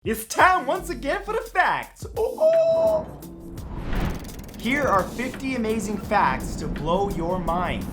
It's time once again for the facts. Ooh. Here are 50 amazing facts to blow your mind.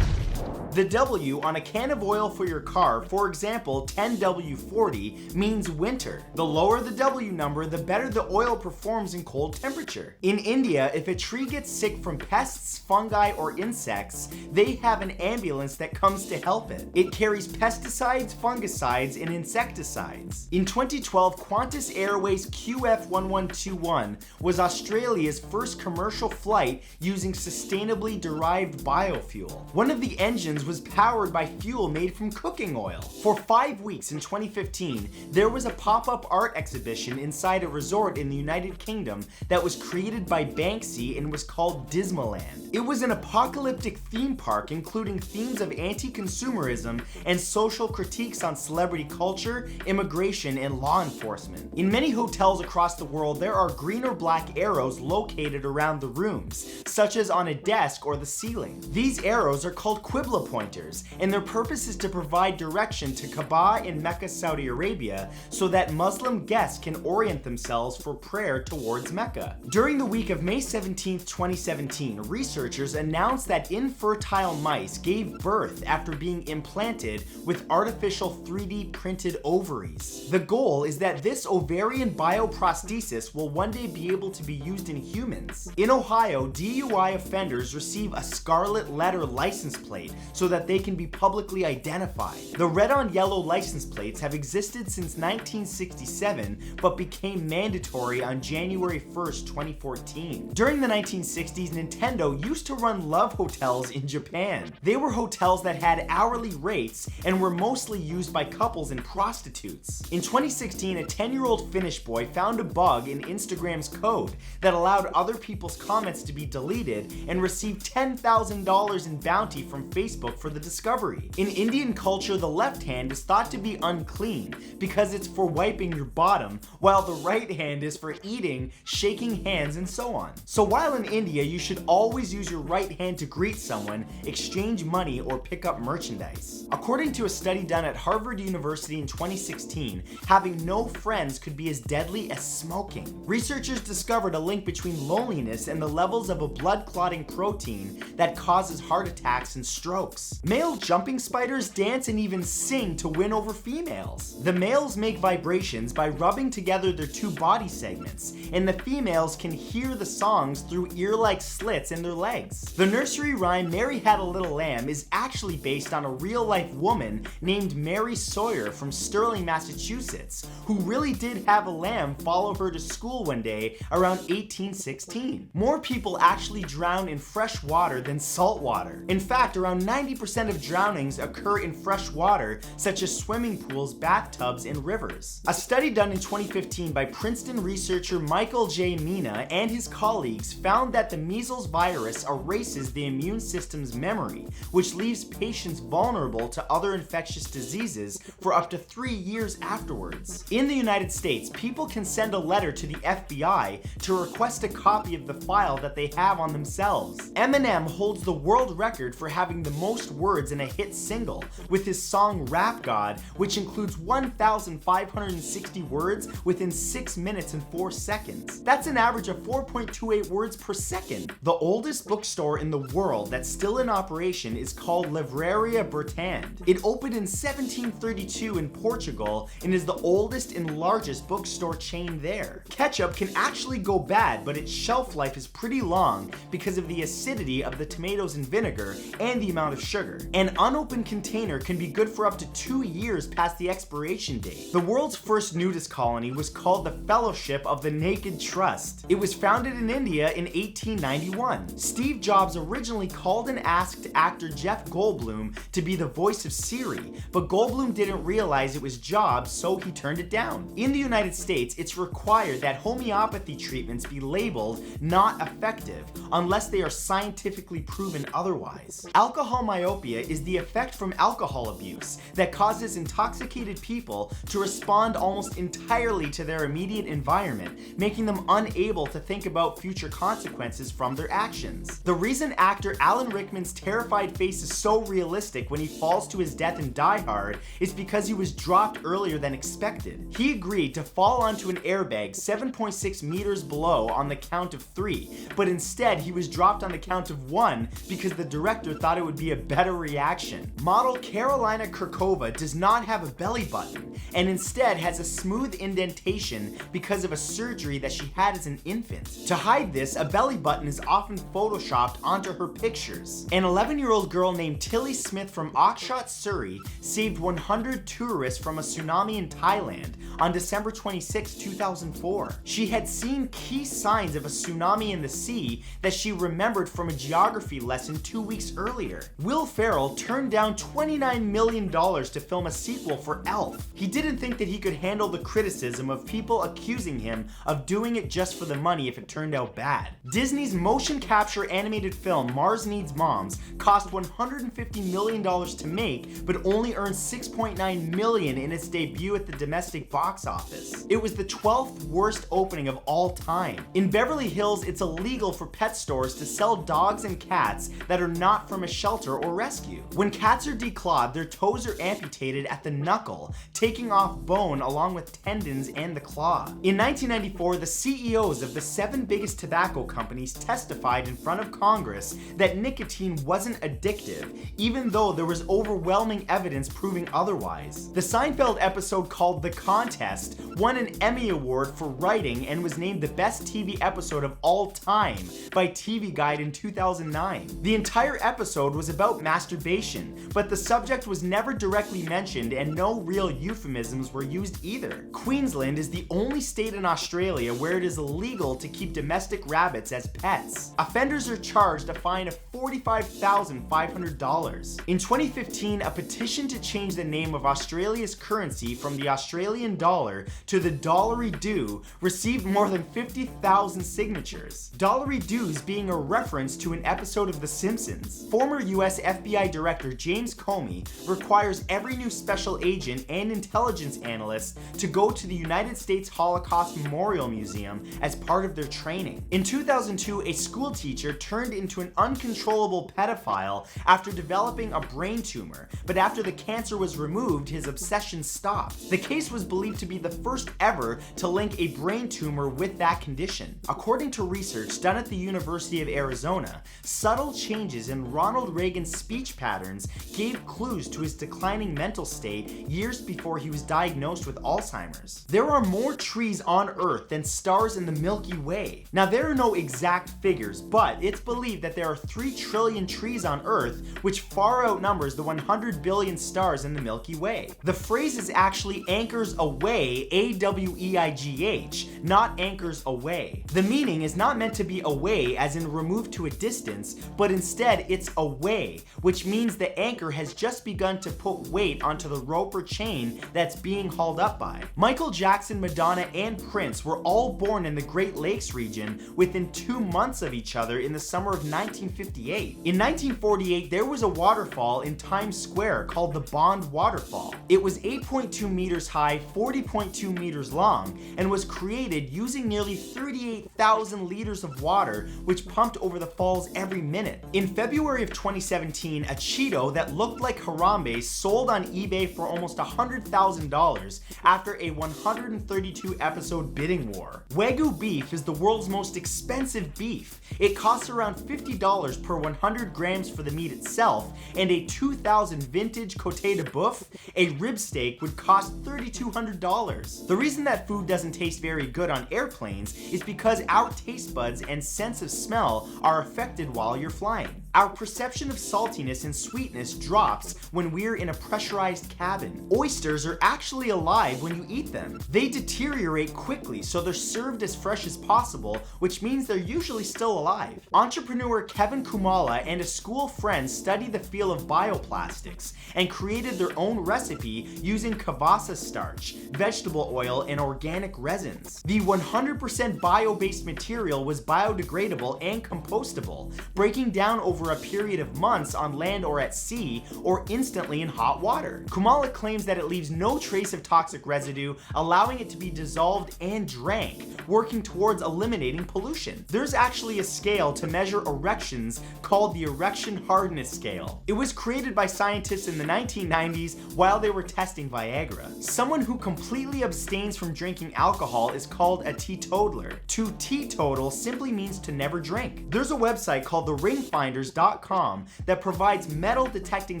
The W on a can of oil for your car, for example 10W40, means winter. The lower the W number, the better the oil performs in cold temperature. In India, if a tree gets sick from pests, fungi, or insects, they have an ambulance that comes to help it. It carries pesticides, fungicides, and insecticides. In 2012, Qantas Airways QF1121 was Australia's first commercial flight using sustainably derived biofuel. One of the engines was powered by fuel made from cooking oil. For 5 weeks in 2015, there was a pop-up art exhibition inside a resort in the United Kingdom that was created by Banksy and was called Dismaland. It was an apocalyptic theme park including themes of anti-consumerism and social critiques on celebrity culture, immigration, and law enforcement. In many hotels across the world, there are green or black arrows located around the rooms, such as on a desk or the ceiling. These arrows are called Qibla pointers, and their purpose is to provide direction to Kaaba in Mecca, Saudi Arabia, so that Muslim guests can orient themselves for prayer towards Mecca. During the week of May 17, 2017, researchers announced that infertile mice gave birth after being implanted with artificial 3D printed ovaries. The goal is that this ovarian bioprosthesis will one day be able to be used in humans. In Ohio, DUI offenders receive a scarlet letter license plate so that they can be publicly identified. The red on yellow license plates have existed since 1967 but became mandatory on January 1st, 2014. During the 1960s, Nintendo used to run love hotels in Japan. They were hotels that had hourly rates and were mostly used by couples and prostitutes. In 2016, a 10-year-old Finnish boy found a bug in Instagram's code that allowed other people's comments to be deleted and received $10,000 in bounty from Facebook for the discovery. In Indian culture, the left hand is thought to be unclean because it's for wiping your bottom, while the right hand is for eating, shaking hands, and so on. So while in India, you should always use your right hand to greet someone, exchange money, or pick up merchandise. According to a study done at Harvard University in 2016, having no friends could be as deadly as smoking. Researchers discovered a link between loneliness and the levels of a blood-clotting protein that causes heart attacks and strokes. Male jumping spiders dance and even sing to win over females. The males make vibrations by rubbing together their two body segments, and the females can hear the songs through ear-like slits in their legs. The nursery rhyme Mary Had a Little Lamb is actually based on a real-life woman named Mary Sawyer from Sterling, Massachusetts, who really did have a lamb follow her to school one day around 1816. More people actually drown in fresh water than salt water. In fact, around 90% of drownings occur in fresh water, such as swimming pools, bathtubs, and rivers. A study done in 2015 by Princeton researcher Michael J. Mina and his colleagues found that the measles virus erases the immune system's memory, which leaves patients vulnerable to other infectious diseases for up to 3 years afterwards. In the United States, people can send a letter to the FBI to request a copy of the file that they have on themselves. Eminem holds the world record for having the most words in a hit single with his song Rap God, which includes 1,560 words within 6 minutes and 4 seconds. That's an average of 4.28 words per second. The oldest bookstore in the world that's still in operation is called Livraria Bertrand. It opened in 1732 in Portugal and is the oldest and largest bookstore chain there. Ketchup can actually go bad, but its shelf life is pretty long because of the acidity of the tomatoes and vinegar and the amount of sugar. An unopened container can be good for up to 2 years past the expiration date. The world's first nudist colony was called the Fellowship of the Naked Trust. It was founded in India in 1891. Steve Jobs originally called and asked actor Jeff Goldblum to be the voice of Siri, but Goldblum didn't realize it was Jobs, so he turned it down. In the United States, it's required that homeopathy treatments be labeled not effective unless they are scientifically proven otherwise. Alcohol myopia is the effect from alcohol abuse that causes intoxicated people to respond almost entirely to their immediate environment, making them unable to think about future consequences from their actions. The reason actor Alan Rickman's terrified face is so realistic when he falls to his death in Die Hard is because he was dropped earlier than expected. He agreed to fall onto an airbag 7.6 meters below on the count of 3, but instead he was dropped on the count of 1 because the director thought it would be a better reaction. Model Carolina Kurkova does not have a belly button and instead has a smooth indentation because of a surgery that she had as an infant. To hide this, a belly button is often photoshopped onto her pictures. An 11-year-old girl named Tilly Smith from Oxshott, Surrey saved 100 tourists from a tsunami in Thailand on December 26, 2004. She had seen key signs of a tsunami in the sea that she remembered from a geography lesson 2 weeks earlier. Will Ferrell turned down $29 million to film a sequel for Elf. He didn't think that he could handle the criticism of people accusing him of doing it just for the money if it turned out bad. Disney's motion capture animated film Mars Needs Moms cost $150 million to make, but only earned $6.9 million in its debut at the domestic box office. It was the 12th worst opening of all time. In Beverly Hills, it's illegal for pet stores to sell dogs and cats that are not from a shelter or rescue. When cats are declawed, their toes are amputated at the knuckle, taking off bone along with tendons and the claw. In 1994, the CEOs of the 7 biggest tobacco companies testified in front of Congress that nicotine wasn't addictive, even though there was overwhelming evidence proving otherwise. The Seinfeld episode called The Contest won an Emmy Award for writing and was named the best TV episode of all time by TV Guide in 2009. The entire episode was about masturbation, but the subject was never directly mentioned and no real euphemisms were used either. Queensland is the only state in Australia where it is illegal to keep domestic rabbits as pets. Offenders are charged a fine of $45,500. In 2015, a petition to change the name of Australia's currency from the Australian dollar to the Dollary-Doo received more than 50,000 signatures. Dollary-Doos being a reference to an episode of The Simpsons. Former US FBI Director James Comey requires every new special agent and intelligence analyst to go to the United States Holocaust Memorial Museum as part of their training. In 2002, a school teacher turned into an uncontrollable pedophile after developing a brain tumor, but after the cancer was removed, his obsession stopped. The case was believed to be the first ever to link a brain tumor with that condition. According to research done at the University of Arizona, subtle changes in Ronald Reagan's speech patterns gave clues to his declining mental state years before he was diagnosed with Alzheimer's. There are more trees on Earth than stars in the Milky Way. Now, there are no exact figures, but it's believed that there are 3 trillion trees on Earth, which far outnumbers the 100 billion stars in the Milky Way. The phrase is actually anchors away, A-W-E-I-G-H, not anchors away. The meaning is not meant to be away as in removed to a distance, but instead it's away, which means the anchor has just begun to put weight onto the rope or chain that's being hauled up by. Michael Jackson, Madonna, and Prince were all born in the Great Lakes region within 2 months of each other in the summer of 1958. In 1948, there was a waterfall in Times Square called the Bond Waterfall. It was 8.2 meters high, 40.2 meters long, and was created using nearly 38,000 liters of water, which pumped over the falls every minute. In February of 2017, a Cheeto that looked like Harambe sold on eBay for almost $100,000 after a 132 episode bidding war. Wagyu beef is the world's most expensive beef. It costs around $50 per 100 grams for the meat itself, and a 2000 vintage Côte de Boeuf, a rib steak, would cost $3,200. The reason that food doesn't taste very good on airplanes is because our taste buds and sense of smell are affected while you're flying. Our perception of saltiness and sweetness drops when we're in a pressurized cabin. Oysters are actually alive when you eat them. They deteriorate quickly, so they're served as fresh as possible, which means they're usually still alive. Entrepreneur Kevin Kumala and a school friend studied the field of bioplastics and created their own recipe using kavasa starch, vegetable oil, and organic resins. The 100% bio-based material was biodegradable and compostable, breaking down over over a period of months on land or at sea, or instantly in hot water. Kumala claims that it leaves no trace of toxic residue, allowing it to be dissolved and drank, working towards eliminating pollution. There's actually a scale to measure erections called the Erection Hardness Scale. It was created by scientists in the 1990s while they were testing Viagra. Someone who completely abstains from drinking alcohol is called a teetotaler. To teetotal simply means to never drink. There's a website called theringfinders.com that provides metal detecting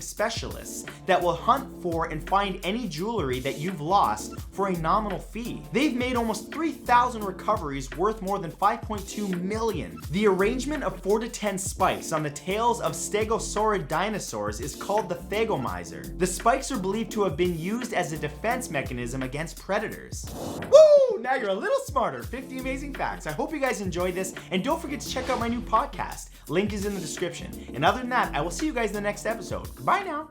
specialists that will hunt for and find any jewelry that you've lost for a nominal fee. They've made almost 3,000 recoveries worth more than 5.2 million. The arrangement of 4 to 10 spikes on the tails of stegosaurid dinosaurs is called the thagomizer. The spikes are believed to have been used as a defense mechanism against predators. Woo! Now you're a little smarter. 50 amazing facts. I hope you guys enjoyed this, and don't forget to check out my new podcast. Link is in the description. And other than that, I will see you guys in the next episode. Goodbye now.